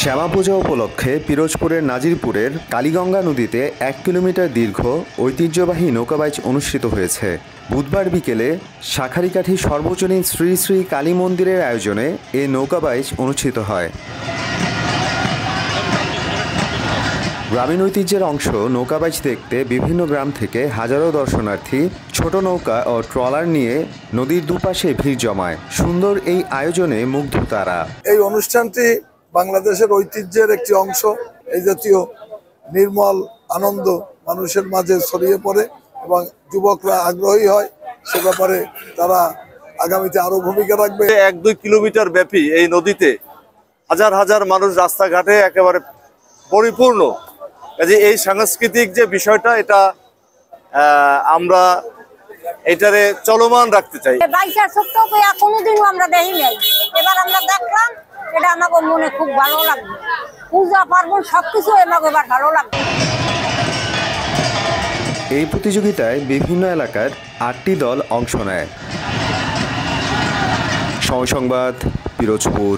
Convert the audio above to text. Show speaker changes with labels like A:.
A: শ্যামা পূজা উপলক্ষে পিরোজপুরের নাজিরপুরের কালীগঙ্গা নদীতে 1 কিলোমিটার দীর্ঘ ঐতিহ্যবাহী নৌকাবাইচ অনুষ্ঠিত হয়েছে। বুধবার বিকেলে শাঁখারীকাঠি সর্বজনীন শ্রী শ্রী কালী মন্দিরের আয়োজনে এ নৌকাবাইচ অনুষ্ঠিত হয়। গ্রামীণ ঐতিহ্যের অংশ নৌকাবাইচ দেখতে বিভিন্ন গ্রাম থেকে হাজারো দর্শনার্থী ছোট নৌকা ও ট্রলার নিয়ে নদীর দুপাশে ভিড় জমায়। সুন্দর এই আয়োজনে মুগ্ধ তারা।
B: এই অনুষ্ঠানটি বাংলাদেশের ঐতিহ্যের একটি অংশ। এই জাতীয় নির্মল আনন্দ মানুষের মাঝে ছড়িয়ে পড়ে এবং যুবকরা আগ্রহী হয় সে ব্যাপারে তারা আগামীতে আরো ভূমিকা রাখবে।
C: 1-2 কিলোমিটার ব্যাপী এই নদীতে হাজার হাজার মানুষ রাস্তাঘাটে একেবারে পরিপূর্ণ। এই সাংস্কৃতিক যে বিষয়টা এটা আমরা এটারে চলমান রাখতে চাই।
D: কোনোদিনও আমরা দেখি নাই, এবার আমরা দেখলাম, এটা আমাকে মনে খুব ভালো লাগবে। পূজা পার্বণ সবকিছু আমাকে এবার ভালো লাগবে।
A: এই প্রতিযোগিতায় বিভিন্ন এলাকার 8টি দল অংশ নেয়। সময় সংবাদ, পিরোজপুর।